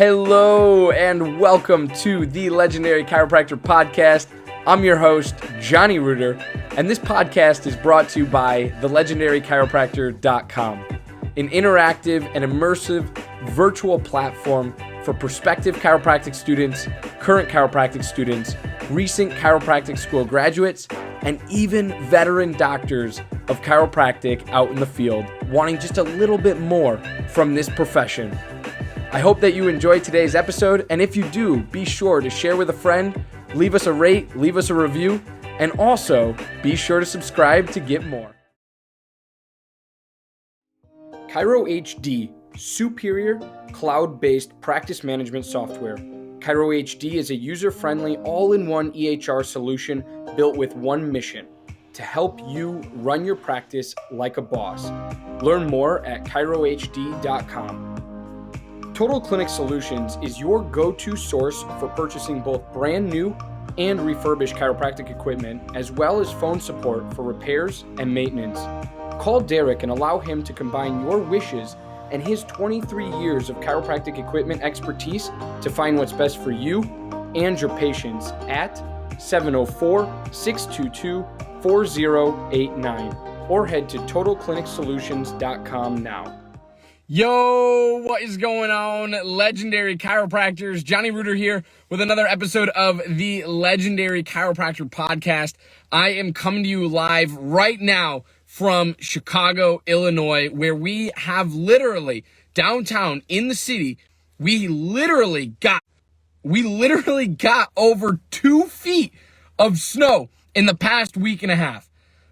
Hello and welcome to the Legendary Chiropractor Podcast. I'm your host, Johnny Reuter, and this podcast is brought to you by thelegendarychiropractor.com, an interactive and immersive virtual platform for prospective chiropractic students, current chiropractic students, recent chiropractic school graduates, and even veteran doctors of chiropractic out in the field wanting just a little bit more from this profession. I hope that you enjoyed today's episode, and if you do, be sure to share with a friend, leave us a rate, leave us a review, and also be sure to subscribe to get more. Chiro HD, superior cloud-based practice management software. Chiro HD is a user-friendly, all-in-one EHR solution built with one mission: to help you run your practice like a boss. Learn more at chirohd.com. Total Clinic Solutions is your go-to source for purchasing both brand new and refurbished chiropractic equipment, as well as phone support for repairs and maintenance. Call Derek and allow him to combine your wishes and his 23 years of chiropractic equipment expertise to find what's best for you and your patients at 704-622-4089 or head to totalclinicsolutions.com now. Yo, what is going on, legendary chiropractors? Johnny Reuter here with another episode of the Legendary Chiropractor Podcast. I am coming to you live right now from Chicago, Illinois, where we have literally downtown in the city, we literally got over 2 feet of snow in the past week and a half.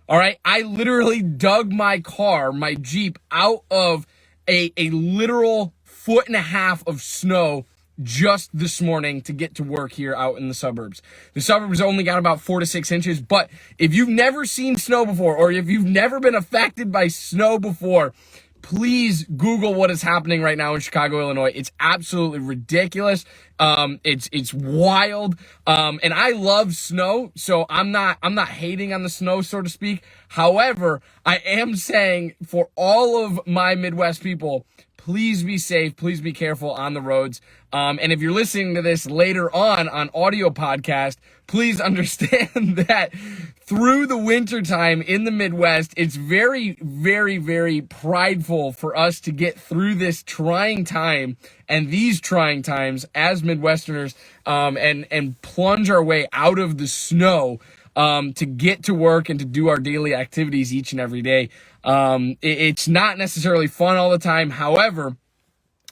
All right, I literally dug my car, my Jeep, out of a literal 1.5 feet of snow just this morning to get to work here out in the suburbs. The suburbs only got about 4 to 6 inches, but if you've never seen snow before, or if you've never been affected by snow before, please Google what is happening right now in Chicago, Illinois. It's absolutely ridiculous. It's wild. And I love snow, so I'm not hating on the snow, so to speak. However, I am saying for all of my Midwest people, please be safe. Please be careful on the roads. And if you're listening to this later on audio podcast, please understand that through the winter time in the Midwest, it's very, very, very prideful for us to get through this trying time and these trying times as Midwesterners, and plunge our way out of the snow, to get to work and to do our daily activities each and every day. It's not necessarily fun all the time. However,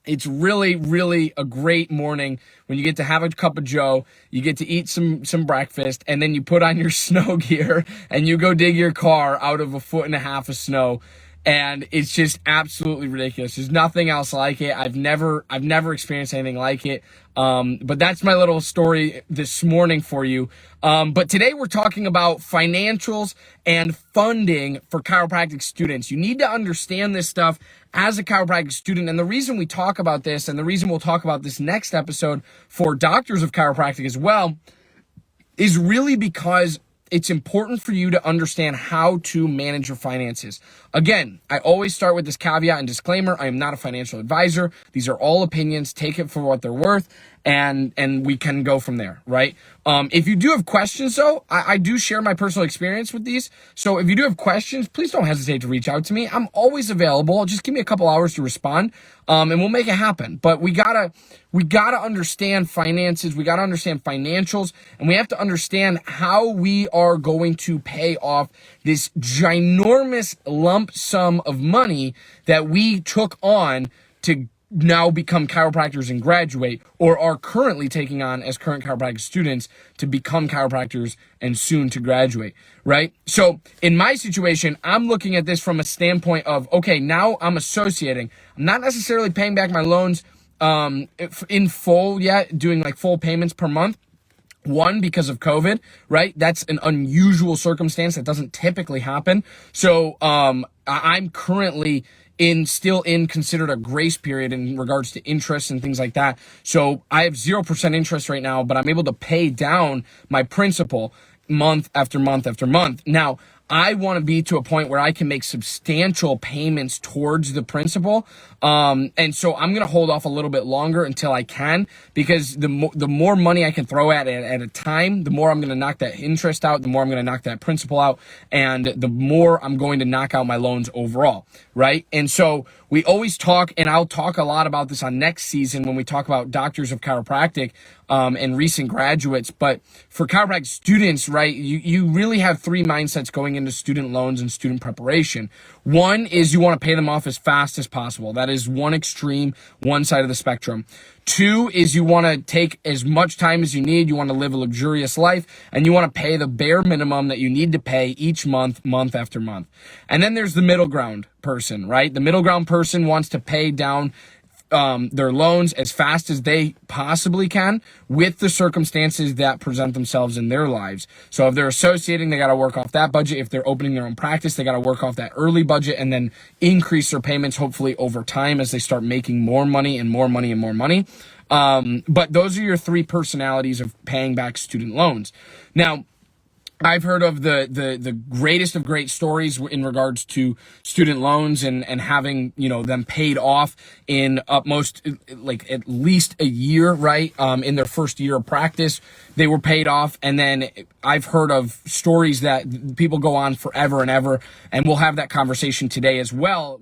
it's really, really a great morning when you get to have a cup of joe, you get to eat some breakfast, and then you put on your snow gear and you go dig your car out of 1.5 feet of snow. And it's just absolutely ridiculous. There's nothing else like it. I've never experienced anything like it. But that's my little story this morning for you. But today we're talking about financials and funding for chiropractic students. You need to understand this stuff as a chiropractic student. And the reason we talk about this, and the reason we'll talk about this next episode for doctors of chiropractic as well, is really because it's important for you to understand how to manage your finances. Again, I always start with this caveat and disclaimer. I am not a financial advisor. These are all opinions. Take it for what they're worth, and we can go from there, right? If you do have questions, though, I do share my personal experience with these. So if you do have questions, please don't hesitate to reach out to me. I'm always available. Just give me a couple hours to respond, and we'll make it happen. But we gotta understand finances. We gotta understand financials, and we have to understand how we are going to pay off this ginormous lump sum of money that we took on to now become chiropractors and graduate, or are currently taking on as current chiropractic students to become chiropractors and soon to graduate, right? So in my situation, I'm looking at this from a standpoint of, okay, now I'm associating. I'm not necessarily paying back my loans in full yet, doing like full payments per month. One, because of COVID, right? That's an unusual circumstance that doesn't typically happen. So I'm currently still in considered a grace period in regards to interest and things like that. So I have 0% interest right now, but I'm able to pay down my principal month after month after month. Now, I want to be to a point where I can make substantial payments towards the principal. And so I'm going to hold off a little bit longer until I can, because the more money I can throw at it at a time, the more I'm going to knock that interest out, the more I'm going to knock that principal out, and the more I'm going to knock out my loans overall, right? And so we always talk, and I'll talk a lot about this on next season when we talk about doctors of chiropractic and recent graduates. But for chiropractic students, right, you really have three mindsets going into student loans and student preparation. One is you want to pay them off as fast as possible. That is one extreme, one side of the spectrum. Two is you want to take as much time as you need. You want to live a luxurious life, and you want to pay the bare minimum that you need to pay each month, month after month. And then there's the middle ground person, right? The middle ground person wants to pay down their loans as fast as they possibly can with the circumstances that present themselves in their lives. So if they're associating, they got to work off that budget. If they're opening their own practice, they got to work off that early budget and then increase their payments, hopefully over time, as they start making more money and more money and more money. But those are your three personalities of paying back student loans. Now, I've heard of the greatest of great stories in regards to student loans and having, them paid off in at least a year, right? In their first year of practice, they were paid off. And then I've heard of stories that people go on forever and ever. And we'll have that conversation today as well.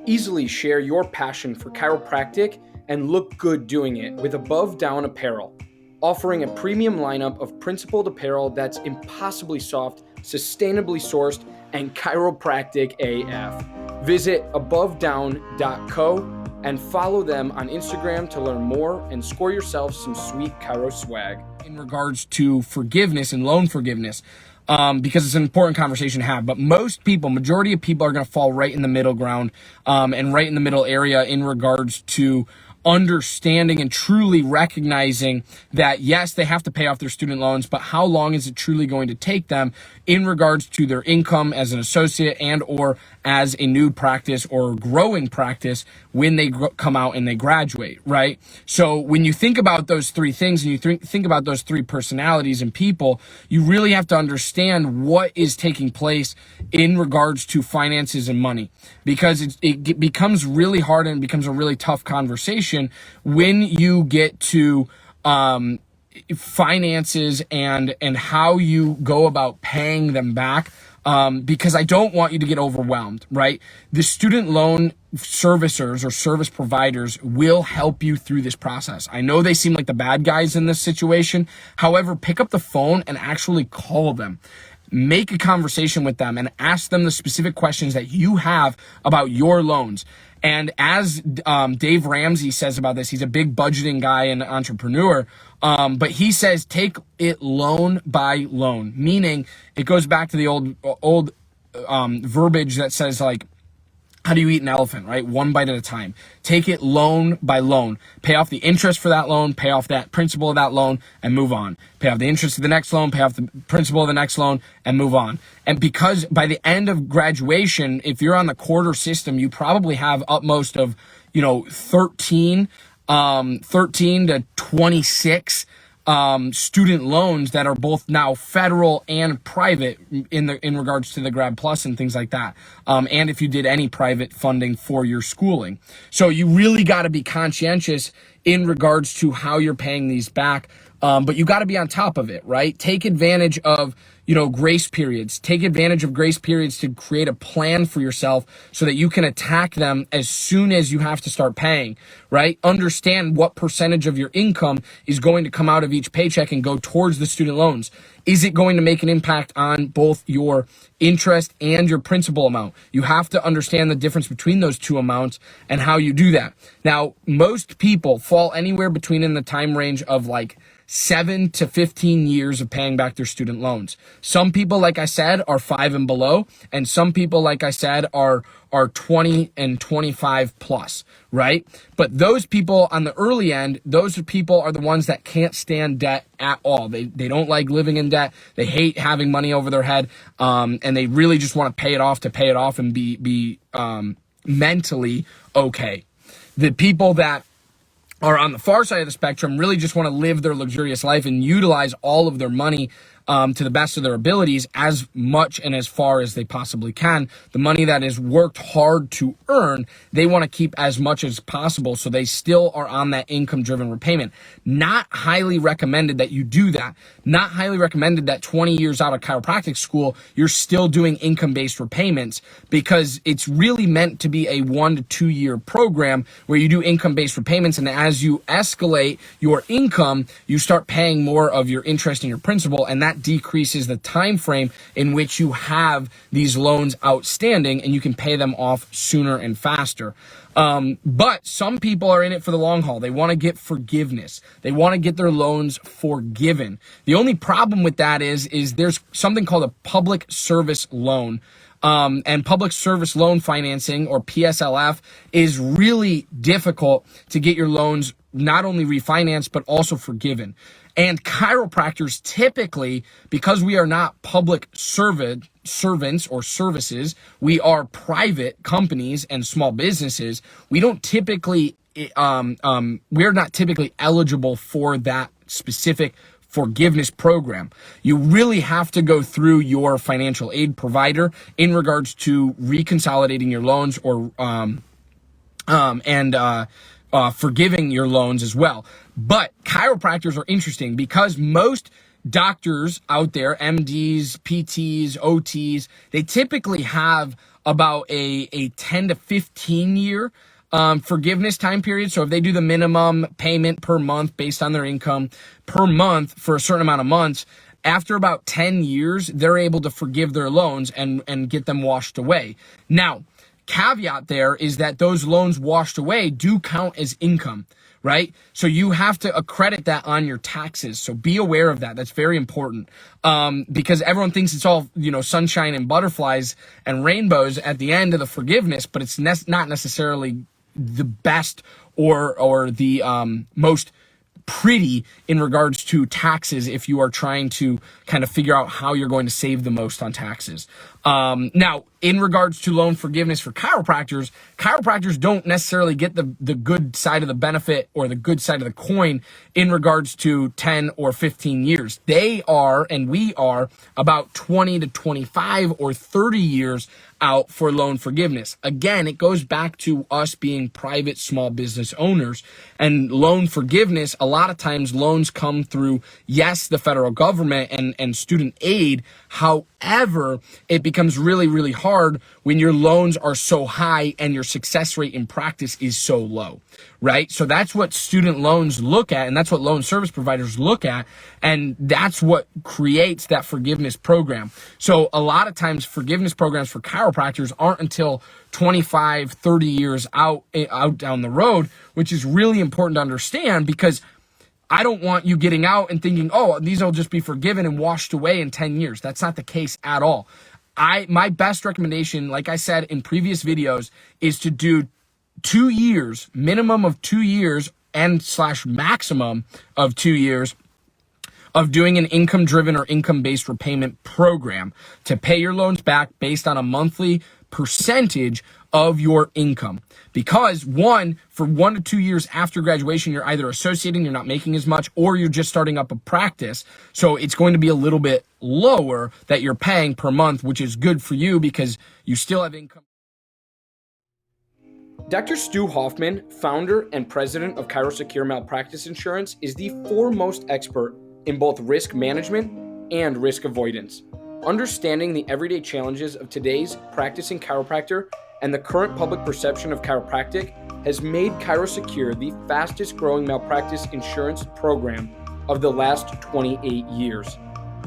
Easily share your passion for chiropractic and look good doing it with Above Down Apparel, offering a premium lineup of principled apparel that's impossibly soft, sustainably sourced, and chiropractic AF. Visit abovedown.co and follow them on Instagram to learn more and score yourself some sweet chiro swag. In regards to forgiveness and loan forgiveness, because it's an important conversation to have. But majority of people are going to fall right in the middle ground and right in the middle area in regards to understanding and truly recognizing that, yes, they have to pay off their student loans, but how long is it truly going to take them in regards to their income as an associate and or as a new practice or growing practice when they come out and they graduate, right? So when you think about those three things and you think about those three personalities and people, you really have to understand what is taking place in regards to finances and money, because it becomes really hard and it becomes a really tough conversation when you get to finances and how you go about paying them back. Because I don't want you to get overwhelmed, right? The student loan servicers or service providers will help you through this process. I know they seem like the bad guys in this situation. However, pick up the phone and actually call them. Make a conversation with them and ask them the specific questions that you have about your loans. And as Dave Ramsey says about this, he's a big budgeting guy and entrepreneur, but he says take it loan by loan, meaning it goes back to the old verbiage that says, like, how do you eat an elephant, right? One bite at a time. Take it loan by loan. Pay off the interest for that loan, pay off that principal of that loan, and move on. Pay off the interest of the next loan, pay off the principal of the next loan, and move on. And because by the end of graduation, if you're on the quarter system, you probably have upmost of, 13 to 26 student loans that are both now federal and private in regards to the Grad Plus and things like that. And if you did any private funding for your schooling. So you really got to be conscientious in regards to how you're paying these back. But you got to be on top of it, right? Take advantage of, grace periods. Take advantage of grace periods to create a plan for yourself so that you can attack them as soon as you have to start paying, right? Understand what percentage of your income is going to come out of each paycheck and go towards the student loans. Is it going to make an impact on both your interest and your principal amount? You have to understand the difference between those two amounts and how you do that. Now, most people fall anywhere between in the time range of like 7 to 15 years of paying back their student loans. Some people, like I said, are 5 and below, and some people, like I said, are 20 and 25 plus, right? But those people on the early end, those people are the ones that can't stand debt at all. They don't like living in debt. They hate having money over their head, and they really just want to pay it off and be mentally okay. The people that are on the far side of the spectrum really just want to live their luxurious life and utilize all of their money to the best of their abilities as much and as far as they possibly can. The money that is worked hard to earn, they want to keep as much as possible so they still are on that income-driven repayment. Not highly recommended that you do that. Not highly recommended that 20 years out of chiropractic school, you're still doing income-based repayments, because it's really meant to be a 1 to 2 year program where you do income-based repayments, and as you escalate your income, you start paying more of your interest and your principal, and that decreases the time frame in which you have these loans outstanding, and you can pay them off sooner and faster. But some people are in it for the long haul. They want to get forgiveness. They want to get their loans forgiven. The only problem with that is there's something called a public service loan. And public service loan financing, or PSLF, is really difficult to get your loans not only refinanced, but also forgiven. And chiropractors typically, because we are not public servants or services, we are private companies and small businesses, we don't typically, we're not typically eligible for that specific forgiveness program. You really have to go through your financial aid provider in regards to reconsolidating your loans, or forgiving your loans as well. But chiropractors are interesting because most doctors out there, MDs, PTs, OTs, they typically have about a 10 to 15 year forgiveness time period. So if they do the minimum payment per month based on their income per month for a certain amount of months, after about 10 years, they're able to forgive their loans and get them washed away. Now, caveat there is that those loans washed away do count as income, right? So you have to accredit that on your taxes. So be aware of that. That's very important. Because everyone thinks it's all, sunshine and butterflies and rainbows at the end of the forgiveness, but it's not necessarily the best or the most pretty in regards to taxes if you are trying to kind of figure out how you're going to save the most on taxes. Now, in regards to loan forgiveness for chiropractors don't necessarily get the good side of the benefit or the good side of the coin in regards to 10 or 15 years. They are, and we are, about 20 to 25 or 30 years out for loan forgiveness. Again, it goes back to us being private small business owners, and loan forgiveness, a lot of times loans come through, yes, the federal government and student aid. However, it becomes really, really hard when your loans are so high and your success rate in practice is so low, right? So that's what student loans look at, and that's what loan service providers look at, and that's what creates that forgiveness program. So a lot of times forgiveness programs for chiropractors aren't until 25, 30 years out down the road, which is really important to understand, because I don't want you getting out and thinking, oh, these will just be forgiven and washed away in 10 years. That's not the case at all. My best recommendation, like I said in previous videos, is to do 2 years, minimum of 2 years and / maximum of 2 years of doing an income-driven or income-based repayment program to pay your loans back based on a monthly percentage of your income. Because for 1 to 2 years after graduation, you're either associating, you're not making as much, or you're just starting up a practice. So it's going to be a little bit lower that you're paying per month, which is good for you because you still have income. Dr. Stu Hoffman, founder and president of Chiropractic Malpractice Insurance, is the foremost expert in both risk management and risk avoidance. Understanding the everyday challenges of today's practicing chiropractor and the current public perception of chiropractic has made Chiropractic the fastest growing malpractice insurance program of the last 28 years.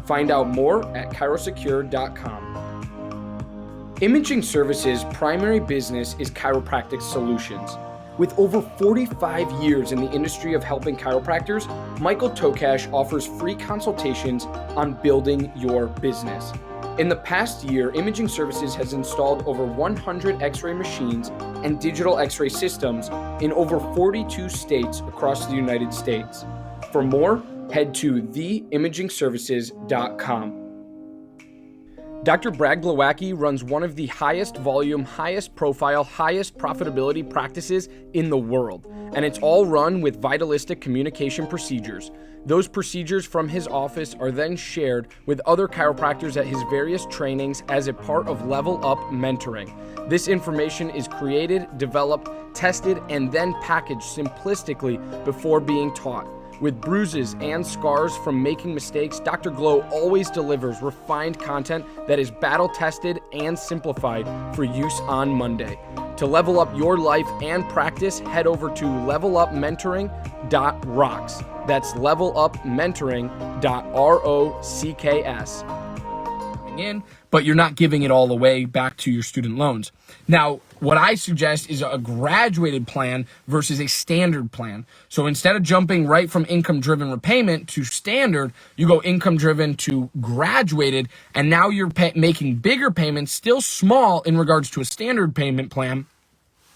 Find out more at chiropractic.com. Imaging Services' primary business is chiropractic solutions. With over 45 years in the industry of helping chiropractors, Michael Tokash offers free consultations on building your business. In the past year, Imaging Services has installed over 100 X-ray machines and digital X-ray systems in over 42 states across the United States. For more, head to theimagingservices.com. Dr. Brad Glowacki runs one of the highest volume, highest profile, highest profitability practices in the world, and it's all run with vitalistic communication procedures. Those procedures from his office are then shared with other chiropractors at his various trainings as a part of Level Up mentoring. This information is created, developed, tested, and then packaged simplistically before being taught. With bruises and scars from making mistakes, Dr. Glow always delivers refined content that is battle-tested and simplified for use on Monday. To level up your life and practice, head over to levelupmentoring.rocks. That's levelupmentoring.rocks. But you're not giving it all away back to your student loans. Now, what I suggest is a graduated plan versus a standard plan. So instead of jumping right from income-driven repayment to standard, you go income-driven to graduated, and now you're making bigger payments, still small in regards to a standard payment plan,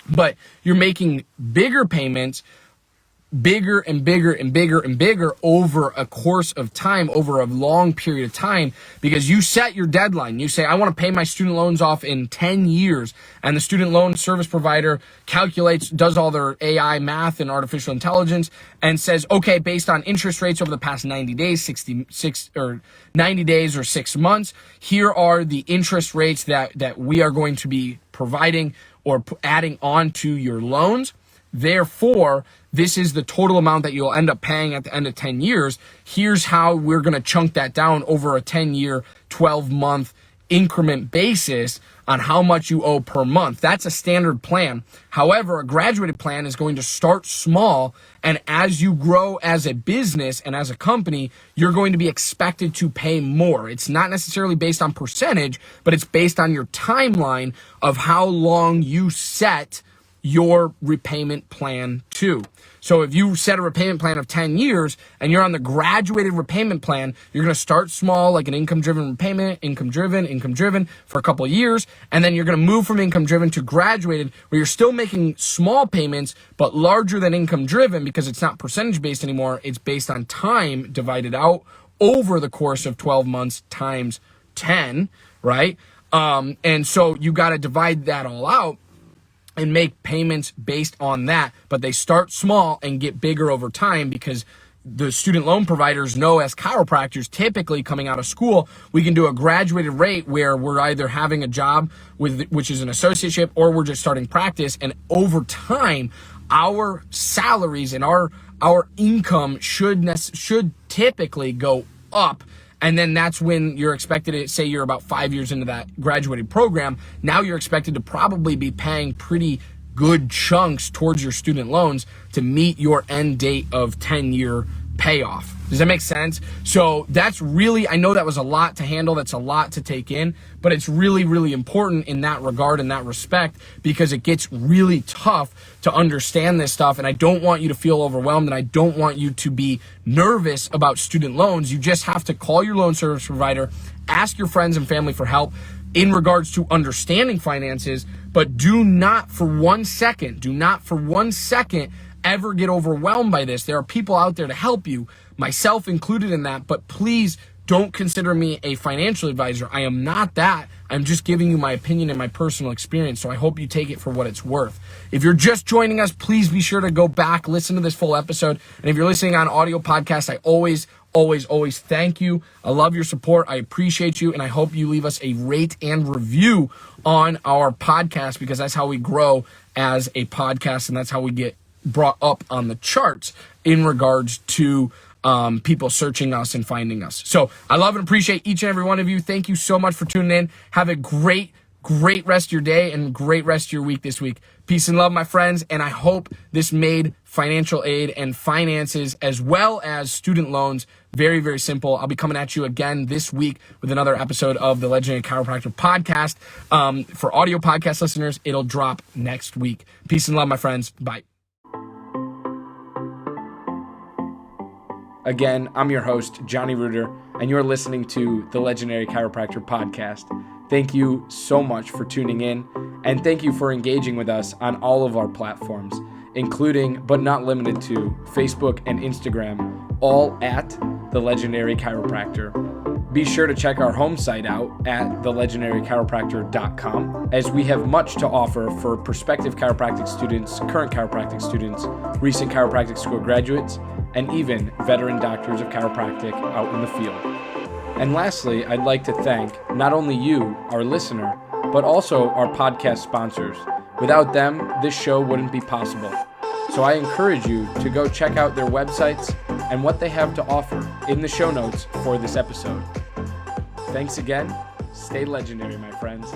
but you're making bigger payments, bigger and bigger and bigger and bigger over a course of time, over a long period of time, because you set your deadline. You say, I want to pay my student loans off in 10 years. And the student loan service provider calculates, does all their AI math and artificial intelligence and says, okay, based on interest rates over the past 90 days, 90 days or 6 months, here are the interest rates that we are going to be providing or adding on to your loans. Therefore, this is the total amount that you'll end up paying at the end of 10 years. Here's how we're going to chunk that down over a 10-year, 12-month increment basis on how much you owe per month. That's a standard plan. However, a graduated plan is going to start small, and as you grow as a business and as a company, you're going to be expected to pay more. It's not necessarily based on percentage, but it's based on your timeline of how long you set your repayment plan to. So if you set a repayment plan of 10 years and you're on the graduated repayment plan, you're going to start small, like an income-driven repayment, income-driven for a couple of years, and then you're going to move from income-driven to graduated, where you're still making small payments, but larger than income-driven because it's not percentage-based anymore. It's based on time divided out over the course of 12 months times 10, right? And so you got to divide that all out and make payments based on that, but they start small and get bigger over time because the student loan providers know, as chiropractors typically coming out of school, we can do a graduated rate where we're either having a job which is an associateship, or we're just starting practice, and over time our salaries and our income should typically go up. And then that's when you're expected to, say you're about 5 years into that graduated program, now you're expected to probably be paying pretty good chunks towards your student loans to meet your end date of 10-year payoff. Does that make sense? So that's really, I know that was a lot to handle, that's a lot to take in, but it's really, really important in that regard, in that respect, because it gets really tough to understand this stuff, and I don't want you to feel overwhelmed, and I don't want you to be nervous about student loans. You just have to call your loan service provider, ask your friends and family for help in regards to understanding finances, but do not for 1 second ever get overwhelmed by this. There are people out there to help you, myself included in that, but please don't consider me a financial advisor. I am not that. I'm just giving you my opinion and my personal experience, so I hope you take it for what it's worth. If you're just joining us, please be sure to go back, listen to this full episode, and if you're listening on audio podcast, I always thank you. I love your support. I appreciate you, and I hope you leave us a rate and review on our podcast, because that's how we grow as a podcast, and that's how we get brought up on the charts in regards to people searching us and finding us. So I love and appreciate each and every one of you. Thank you so much for tuning in. Have a great rest of your day and great rest of your week this week. Peace and love, my friends. And I hope this made financial aid and finances as well as student loans very, very simple. I'll be coming at you again this week with another episode of the Legendary Chiropractor podcast. For audio podcast listeners, it'll drop next week. Peace and love, my friends. Bye. Again, I'm your host, Johnny Reuter, and you're listening to the Legendary Chiropractor podcast. Thank you so much for tuning in, and thank you for engaging with us on all of our platforms, including, but not limited to, Facebook and Instagram, all at the Legendary Chiropractor. Be sure to check our home site out at thelegendarychiropractor.com, as we have much to offer for prospective chiropractic students, current chiropractic students, recent chiropractic school graduates, and even veteran doctors of chiropractic out in the field. And lastly, I'd like to thank not only you, our listener, but also our podcast sponsors. Without them, this show wouldn't be possible. So I encourage you to go check out their websites and what they have to offer in the show notes for this episode. Thanks again. Stay legendary, my friends.